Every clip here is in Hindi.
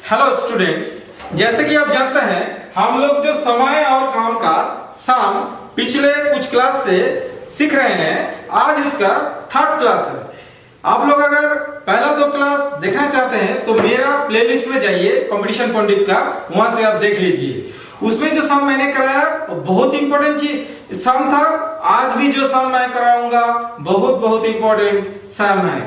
हेलो स्टूडेंट्स, जैसे कि आप जानते हैं हम लोग जो समय और काम का सम पिछले कुछ क्लास से सीख रहे हैं। आज उसका थर्ड क्लास है। आप लोग अगर पहला दो क्लास देखना चाहते हैं तो मेरा प्लेलिस्ट में जाइए कंपटीशन पंडित का, वहां से आप देख लीजिए। उसमें जो सम मैंने कराया वो बहुत इंपॉर्टेंट चीज सम था। आज भी जो सम मैं कराऊंगा बहुत इंपॉर्टेंट सम है।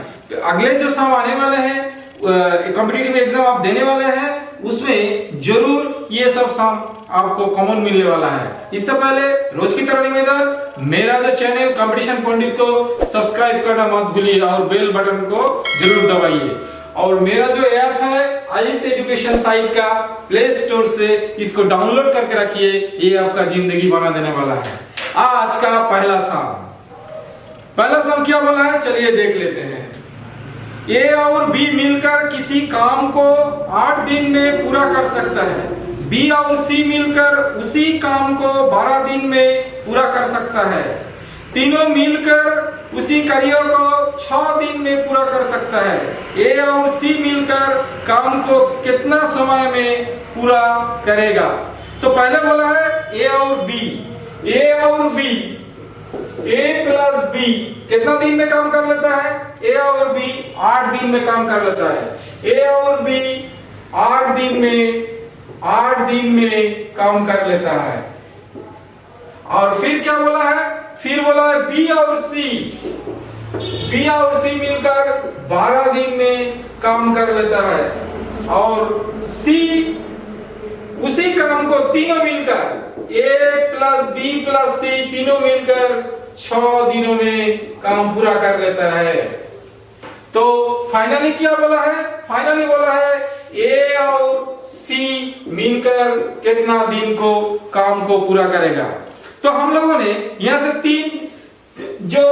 अगले जो सम आने वाले हैं, कॉम्पिटिटिव एग्जाम आप देने वाले हैं, उसमें जरूर ये सब सम आपको कॉमन मिलने वाला है। इससे पहले रोज की तरह निवेदन, मेरा जो चैनल कंपटीशन पंडित को सब्सक्राइब करना मत भूलिए और बेल बटन को जरूर दबाइए। और मेरा जो ऐप है आईएएस एजुकेशन साइट का, प्ले स्टोर से इसको डाउनलोड करके रखिए, ये आपका जिंदगी बना देने वाला है। आज का पहला सम क्या बोला है, चलिए देख लेते हैं। ए और बी मिलकर किसी काम को 8 दिन में पूरा कर सकता है। बी और सी मिलकर उसी काम को 12 दिन में पूरा कर सकता है। तीनों मिलकर उसी कार्य को 6 दिन में पूरा कर सकता है। ए और सी मिलकर काम को कितना समय में पूरा करेगा? तो पहले बोला है ए और बी। ए और बी, ए प्लस बी कितना दिन में काम कर लेता है? ए और बी 8 दिन में काम कर लेता है। ए और बी 8 दिन में काम कर लेता है। और फिर क्या बोला है? फिर बोला है बी और सी मिलकर 12 दिन में काम कर लेता है। और सी उसी काम को तीनों मिलकर, ए प्लस बी प्लस सी तीनों मिलकर 6 दिनों में काम पूरा कर लेता है। तो फाइनली क्या बोला है? फाइनली बोला है ए और सी मिलकर कितना दिन को काम को पूरा करेगा। तो हम लोगों ने यहां से 3 जो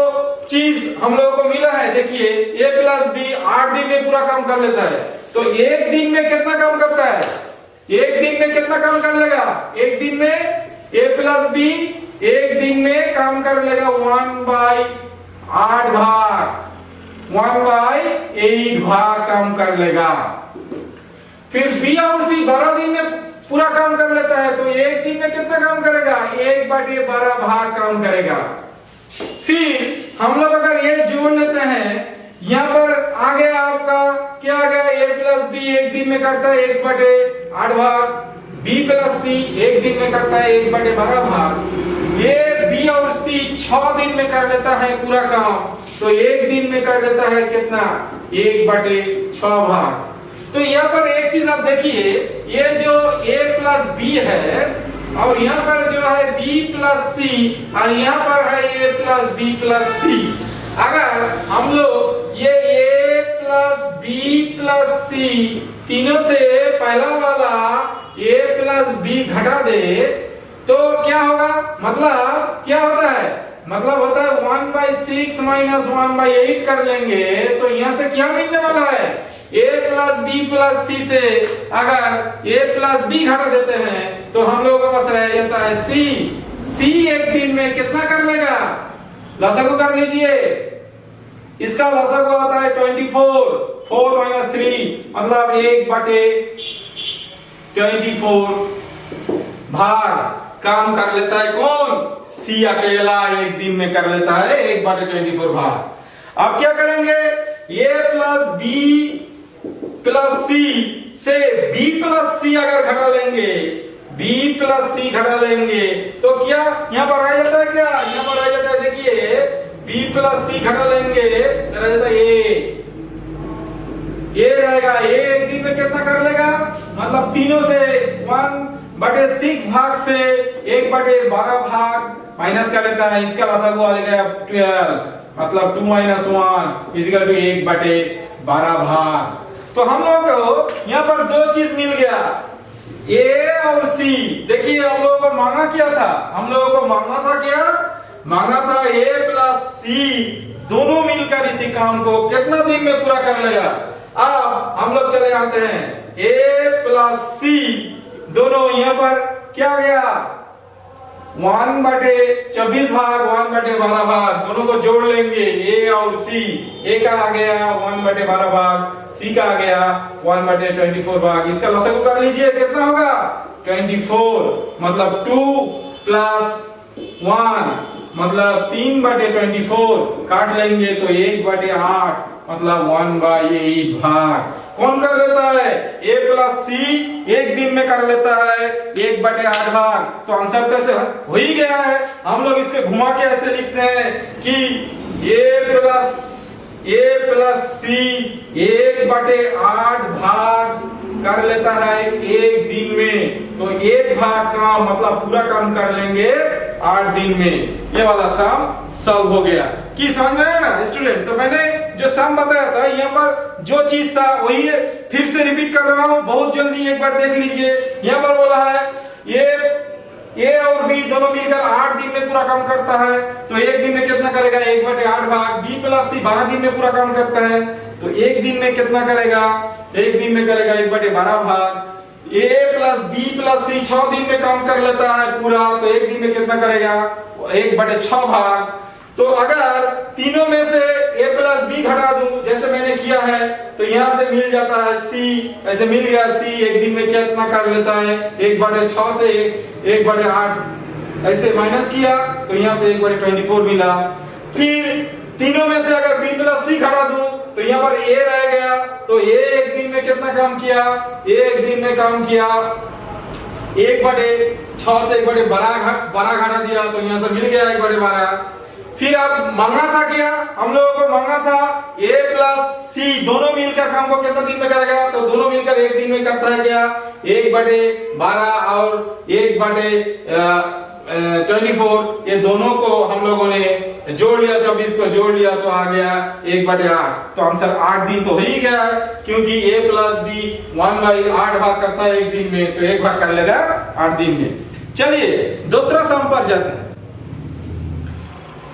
चीज हम लोगों को मिला है, देखिए ए प्लस बी 8 दिन में पूरा काम कर लेता है। तो एक दिन में कितना काम करता है? एक दिन में कितना काम कर लेगा? एक दिन में ए प्लस बी एक दिन में काम कर लेगा 1/8 भाग, 1/8 भाग काम कर लेगा। फिर बी और सी 12 दिन में पूरा काम कर लेता है, तो एक दिन में कितना काम करेगा? 1/12 भाग काम करेगा। फिर हम लोग अगर ये जोड़ लेते हैं, यहाँ पर आ गया आपका क्या आ गया? ए प्लस बी एक दिन में करता है 1/8 भाग, बी प्लस सी एक दिन में करता है 1/12 भाग। ये बी और सी 6 दिन में कर लेता है पूरा काम, तो एक दिन में कर लेता है कितना? 1/6 भाग। तो यहाँ पर एक चीज आप देखिए, ये जो a प्लस बी है और यहाँ पर जो है b प्लस सी और यहाँ पर है a प्लस बी प्लस सी। अगर हम लोग ये a प्लस बी प्लस सी तीनों से पहला वाला a प्लस बी घटा दे तो क्या होगा? मतलब क्या होता है? मतलब होता है 1/6 माइनस 1/8 कर लेंगे तो यहाँ से क्या मिलने वाला है? a प्लस बी प्लस सी से अगर a प्लस बी घटा देते हैं तो हम लोगों के पास रह जाता है c एक दिन में कितना कर लेगा? लसागु कर लीजिए। इसका लसागु आता है 24, 4 माइनस 3 मतलब 1/24 भाग काम कर लेता है। कौन? सी अकेला एक दिन में कर लेता है 1/24 भाग। अब क्या करेंगे? a प्लस बी प्लस सी से b प्लस सी अगर घटा लेंगे, b प्लस सी घटा लेंगे तो क्या यहाँ पर रह जाता है? क्या यहाँ पर रह जाता है? देखिए b प्लस सी घटा लेंगे तो रह जाता है a रहेगा। a एक दिन में कितना कर लेगा? मतलब तीनों से 1/6 भाग से 1/12 भाग माइनस कर लेता है। इसका लसागु आ जाएगा 12, मतलब 2 माइनस 1 इक्वल टू 1/12 भाग। तो हम लोग को यहाँ पर 2 चीज मिल गया, a और c। देखिए हम लोगों को मांगा क्या था? हम लोगों को मांगा था क्या? मांगा था a प्लस c दोनों मिलकर इसी काम को कितना दिन में पूरा कर लेगा। अब हम लोग चले आते हैं, a प्लस c दोनों यहाँ पर क्या गया? 1/24 भाग 1/12 भाग, दोनों को जोड़ लेंगे a और c। a का आ गया 1/12 भाग, सी का आ गया 1/24 भाग, इसका लसागु कर लीजिए कितना होगा 24, मतलब 2 + 1 मतलब 3/24, काट लेंगे तो 1/8 मतलब 1/8 भाग। कौन कर लेता है a + c, एक दिन में कर लेता है 1/8 भाग। तो आंसर कैसे हो ही गया है। हम लोग इसके घुमा के ऐसे लिखते हैं कि a + c 1/8 भाग कर लेता है एक दिन में, तो एक भाग काम मतलब पूरा काम कर लेंगे 8 दिन में। ये वाला सम सॉल्व हो गया। कि समझ में आया ना स्टूडेंट्स? तो मैंने जो सम बताया था यहाँ पर जो चीज था वही फिर से रिपीट कर रहा हूँ, बहुत जल्दी एक बार देख लीजिए। यहाँ पर बोला है ये A और B दोनों मिलकर 8 दिन में पूरा काम करता है, तो एक दिन में कितना करेगा 1/8 भाग। B + C 12 दिन में पूरा काम करता है, तो एक दिन में कितना करेगा, एक दिन में करेगा 1/12 भाग। A + B + C 6 दिन में काम कर लेता है पूरा, तो एक दिन में कितना करेगा 1/6 भाग। तो अगर तीनों में से A + B घटा दूं जैसे मैंने किया है, तो यहाँ से मिल जाता है C, ऐसे मिल गया C, एक दिन में कितना कर लेता है 1/6 से 1/8 ऐसे माइनस किया, तो यहाँ से 1/24 मिला। फिर तीनों में से अगर B + C घटा दूं तो यहाँ पर A रह गया, तो A एक दिन में कितना काम किया, एक दिन में काम किया 1/6 से 1/12 घटा दिया, तो यहाँ से मिल गया 1/12। फिर अब मांगा था क्या, हम लोगों को मांगा था A + C दोनों मिलकर काम को कितना दिन में करेगा, तो दोनों मिलकर एक दिन में करता है क्या 1/12 और 1/24, ये दोनों को हम लोगों ने जोड़ लिया, 24 को जोड़ लिया तो आ गया 1/8। तो आंसर 8 दिन तो हो ही गया है, क्योंकि A + B 1/8 भाग करता है एक दिन में, तो एक भाग कर लेगा 8 दिन में। चलिए दूसरा सम पर जाते हैं।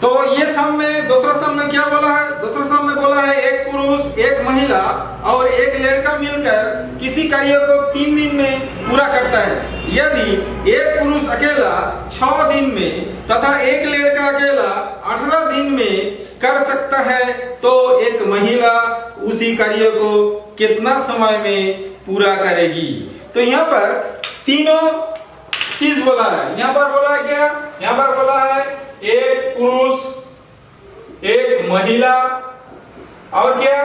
तो ये सम में दूसरा सम में क्या बोला है, दूसरा सम में बोला है एक पुरुष, एक महिला और एक लड़का मिलकर किसी कार्य को 3 दिन में पूरा करता है। यदि एक पुरुष अकेला 6 दिन में तथा एक लड़का अकेला 18 दिन में कर सकता है, तो एक महिला उसी कार्य को कितना समय में पूरा करेगी। तो यहाँ पर तीनों चीज बोला है। यहाँ पर बोला है क्या, यहाँ पर बोला है एक पुरुष, एक महिला और क्या,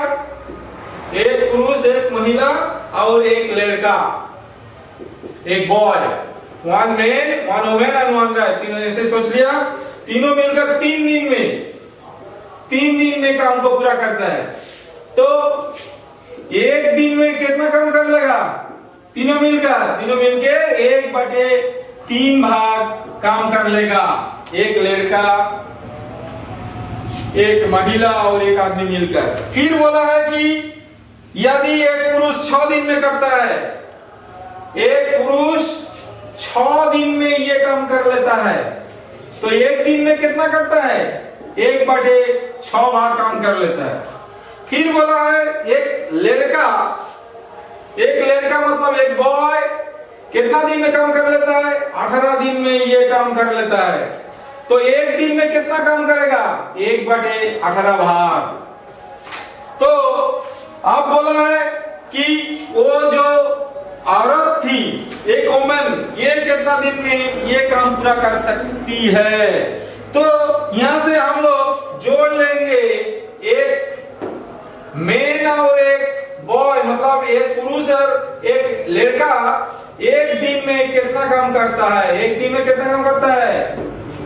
एक पुरुष, एक महिला और एक लड़का, एक बॉय, 1 मैन 1 वुमेन एंड 1 गाय। तीनों ऐसे सोच लिया, तीनों मिलकर 3 दिन में काम को पूरा करता है। तो एक दिन में कितना काम कर लेगा, तीनों मिलके 1/3 भाग काम कर लेगा। एक लड़का, एक महिला और एक आदमी मिलकर। फिर बोला है कि यदि एक पुरुष 6 दिन में करता है, एक पुरुष 6 दिन में ये काम कर लेता है, तो एक दिन में कितना करता है 1/6 भाग काम कर लेता है। फिर बोला है एक लड़का मतलब एक बॉय कितना दिन में काम कर लेता है, 18 दिन में ये काम कर लेता है, तो एक दिन में कितना काम करेगा 1/18 भाग। तो अब बोला है कि वो जो औरत थी, एक वुमन, ये कितना दिन में ये काम पूरा कर सकती है। तो यहां से हम लोग जोड़ लेंगे एक मेन और एक बॉय, मतलब एक पुरुष और एक लड़का एक दिन में कितना काम करता है, एक दिन में कितना काम करता है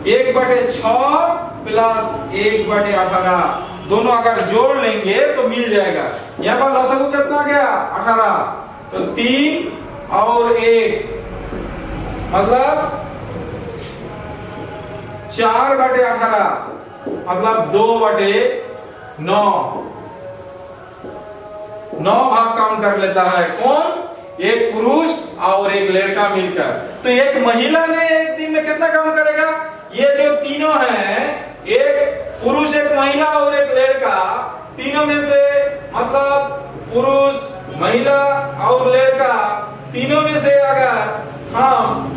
1/6 प्लस 1/18, दोनों अगर जोड़ लेंगे तो मिल जाएगा। यहाँ पर लसागु कितना गया 18, तो 3 और 1 मतलब 4/18 मतलब 2/9, 9 भाग काम कर लेता है। कौन, एक पुरुष और एक लड़का मिलकर। तो एक महिला ने एक दिन में कितना काम करेगा, ये जो तीनों हैं, एक पुरुष, एक महिला और एक लड़का, तीनों में से मतलब पुरुष, महिला और लड़का, तीनों में से अगर हम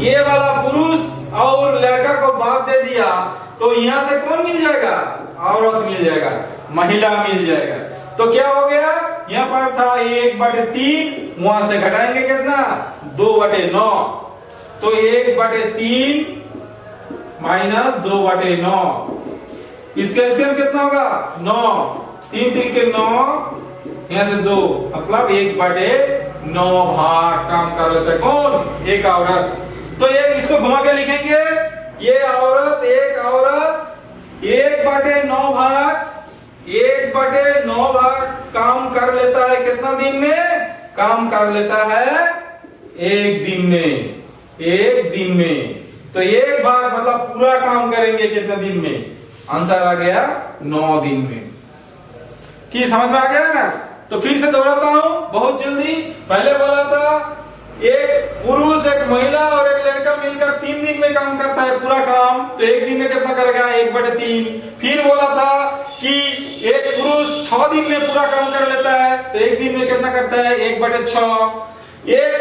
ये वाला पुरुष और लड़का को बात दे दिया, तो यहां से कौन मिल जाएगा, औरत मिल जाएगा, महिला मिल जाएगा। तो क्या हो गया, यहाँ पर था 1/3, वहां से घटाएंगे कितना 2/9, तो 1/3 माइनस 2/9, इसका एलसीएम कितना होगा 9, 3 3 के 9, यहाँ से 2, मतलब 1/9 भाग काम कर लेता है कौन, एक औरत। तो ये इसको घुमा के लिखेंगे, ये औरत, एक औरत 1/9 भाग 1/9 भाग काम कर लेता है कितना दिन में, काम कर लेता है एक दिन में, एक दिन में। तो एक भाग मतलब पूरा काम करेंगे कितने दिन में, आंसर आ गया 9 दिन में। कि समझ में आ गया ना। तो फिर से दोहराता हूं बहुत जल्दी। पहले बोला था एक पुरुष, एक महिला और एक लड़का मिलकर 3 दिन में काम करता है पूरा काम, तो एक दिन में कितना करेगा 1/3। फिर बोला था कि एक पुरुष 6 दिन में पूरा काम कर लेता है, तो एक दिन में कितना करता है 1/6। एक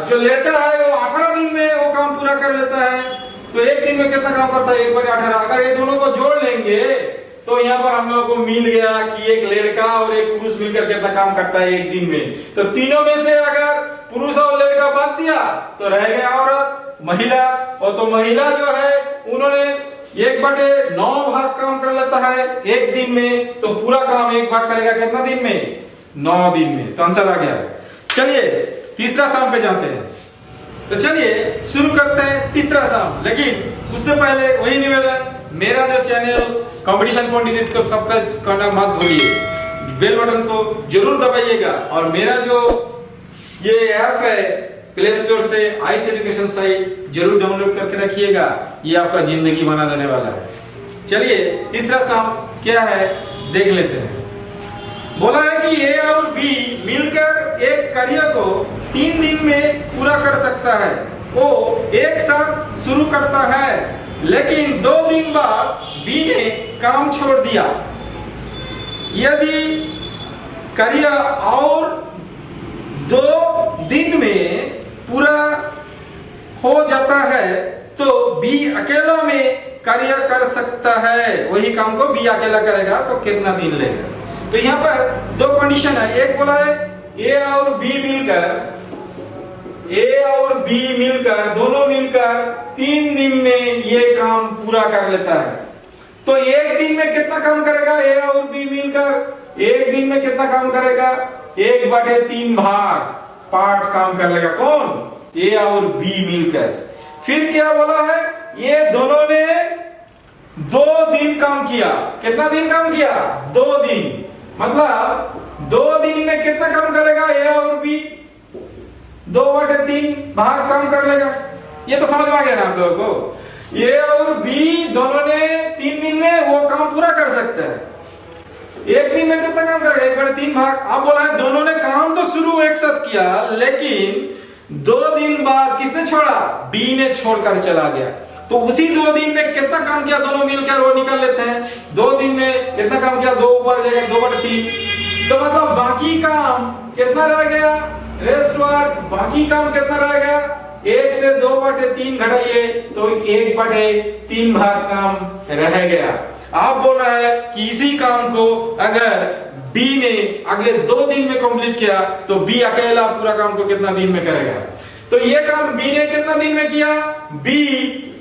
जो लड़का है वो 18 दिन में वो काम पूरा कर लेता है, तो एक दिन में कितना काम करता है 1/18। अगर ये दोनों को जोड़ लेंगे तो यहाँ पर हम लोगों को मिल गया कि एक लड़का और एक पुरुष मिलकर कितना काम करता है एक दिन में। तो तीनों में से अगर पुरुष और लड़का बात दिया तो रह गया औरत, महिला। और तो महिला जो है उन्होंने 1/9 भाग काम कर लेता है एक दिन में, तो पूरा काम एक भाग करेगा कितना दिन में 9 दिन में। तो आंसर आ गया। चलिए तीसरा साम पे जाते हैं। तो चलिए शुरू करते हैं तीसरा साम, लेकिन उससे पहले वही निवेदन, मेरा जो चैनल कंपटीशन पंडित को सब्सक्राइब करना मत भूलिए, बेल बटन को जरूर दबाइएगा, और मेरा जो ये ऐप है प्ले स्टोर से आइस एजुकेशन साइट जरूर डाउनलोड करके रखिएगा, ये आपका जिंदगी बना देने वाला है। चलिए तीसरा साम क्या है देख लेते हैं। बोला है कि ए और बी मिलकर एक कार्य को 3 दिन में पूरा कर सकता है। वो एक साथ शुरू करता है, लेकिन 2 दिन बाद बी ने काम छोड़ दिया। यदि कार्य और 2 दिन में पूरा हो जाता है तो बी अकेला में कार्य कर सकता है। वही काम को बी अकेला करेगा तो कितना दिन लेगा। तो यहाँ पर 2 कंडीशन है। एक बोला है ए और बी मिलकर दोनों मिलकर 3 दिन में ये काम पूरा कर लेता है। तो एक दिन में कितना काम करेगा ए और बी मिलकर, एक दिन में कितना काम करेगा 1/3 भाग पार्ट काम कर लेगा कौन, ए और बी मिलकर। फिर क्या बोला है, ये दोनों ने 2 दिन काम किया। कितना दिन काम किया 2 दिन, मतलब 2 दिन में कितना काम करेगा ए और बी 2/3 भाग काम कर लेगा। ये तो समझ में आ गया ना आप लोगों को। ए और बी दोनों ने 3 दिन में वो काम पूरा कर सकते हैं। एक दिन में कितना काम करेगा 1/3 भाग। अब बोला है दोनों ने काम तो शुरू एक साथ किया, लेकिन 2 दिन बाद किसने छोड़ा, बी ने छोड़कर चला गया। तो उसी 2 दिन में कितना काम किया दोनों मिलकर वो निकाल लेते हैं। 2 दिन में कितना काम किया 2 ऊपर जाएगा 2/3, तो मतलब बाकी काम कितना रह गया, रेस्ट वर्क बाकी काम कितना रह गया, 1 से 2/3 घटाइए तो 1/3 भाग काम रह गया। आप बोल रहा है कि इसी काम को अगर बी ने अगले 2 दिन में कंप्लीट किया तो बी अकेला पूरा काम को कितना दिन में करेगा। तो ये काम बी ने कितना दिन में किया, बी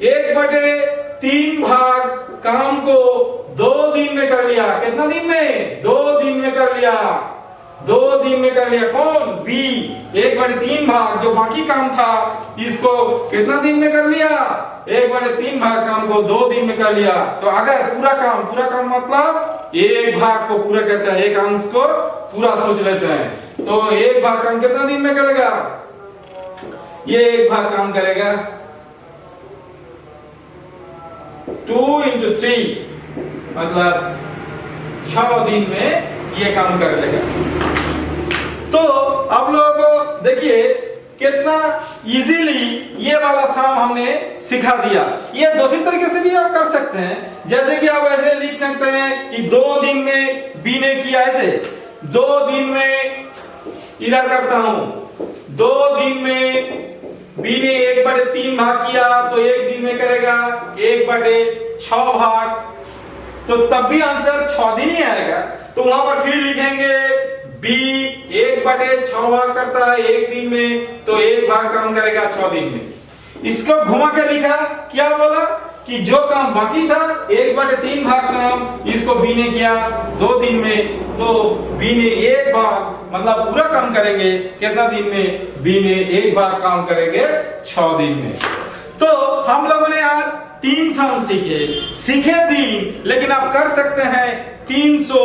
1/3 भाग काम को 2 दिन में कर लिया। कितना दिन में 2 दिन में कर लिया, 2 दिन में कर लिया कौन, बी। 1/3 भाग जो बाकी काम था इसको कितना दिन में कर लिया, 1/3 भाग काम को 2 दिन में कर लिया। तो अगर पूरा काम मतलब एक भाग को पूरा कहते हैं, एक अंश को पूरा सोच लेते हैं। तो एक भाग काम कितना दिन में करेगा, ये एक भाग काम करेगा 2 × 3 मतलब 6 दिन में ये काम कर लेगा। तो आप लोगों को देखिए कितना इजीली ये वाला साम हमने सिखा दिया। ये दूसरी तरीके से भी आप कर सकते हैं, जैसे कि आप ऐसे लिख सकते हैं कि 2 दिन में बी ने किया, ऐसे 2 दिन में इधर करता हूं, 2 दिन में बी ने 1/3 भाग किया तो 1 दिन में करेगा 1/6 भाग, तो तब भी आंसर 6 दिन ही आएगा। तो वहां पर फिर लिखेंगे b 1/6 भाग करता है एक दिन में, तो 1 भाग काम करेगा 6 दिन में। इसको घुमा के लिखा, क्या बोला कि जो काम बाकी था 1/3 भाग काम इसको बी ने किया 2 दिन में, तो बी ने 1 भाग मतलब पूरा काम करेंगे कितना दिन में, बी ने 1 भाग काम करेंगे 6 दिन में। तो हम लोगों ने आज 3 सम सीखे 3, लेकिन आप कर सकते हैं 300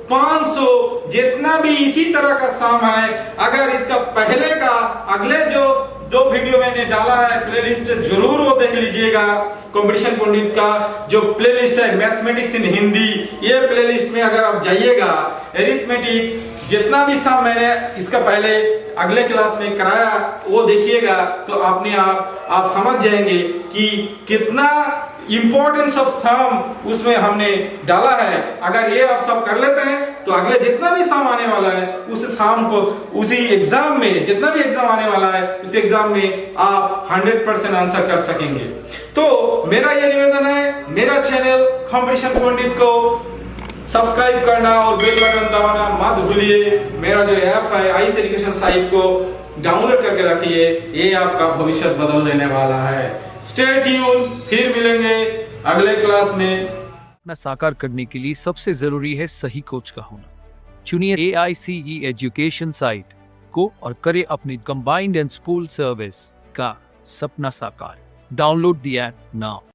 500 जितना भी इसी तरह का सम है। अगर इसका पहले का अगले जो 2 वीडियो मैंने डाला है प्लेलिस्ट, जरूर वो देख लीजिएगा। कंपटीशन पंडित का जो प्लेलिस्ट है मैथमेटिक्स इन हिंदी, ये प्लेलिस्ट में अगर आप जाइएगा एरिथमेटिक जितना भी सम मैंने इसका पहले अगले क्लास में कराया वो देखिएगा, तो अपने आप समझ जाएंगे कि कितना इंपॉर्टेंस ऑफ सम उसमें हमने डाला है। अगर ये आप सब कर लेते हैं तो अगले जितना भी सम आने वाला है उस सम को उसी एग्जाम में, जितना भी एग्जाम आने वाला है उस एग्जाम में आप 100% आंसर कर सकेंगे। तो मेरा ये निवेदन है, मेरा चैनल कंपटीशन पंडित को सब्सक्राइब करना और बेल बटन दबाना मत भूलिए। मेरा जो ऐप है आईस एजुकेशन साइट को डाउनलोड करके रखिए, ये आपका भविष्य बदल देने वाला है। स्टे ट्यून, फिर मिलेंगे अगले क्लास में। अपना साकार करने के लिए सबसे जरूरी है सही कोच का होना। चुनिए AICE एजुकेशन साइट को और करें अपनी कंबाइंड एंड स्कूल सर्विस का सपना साकार। Download the app now.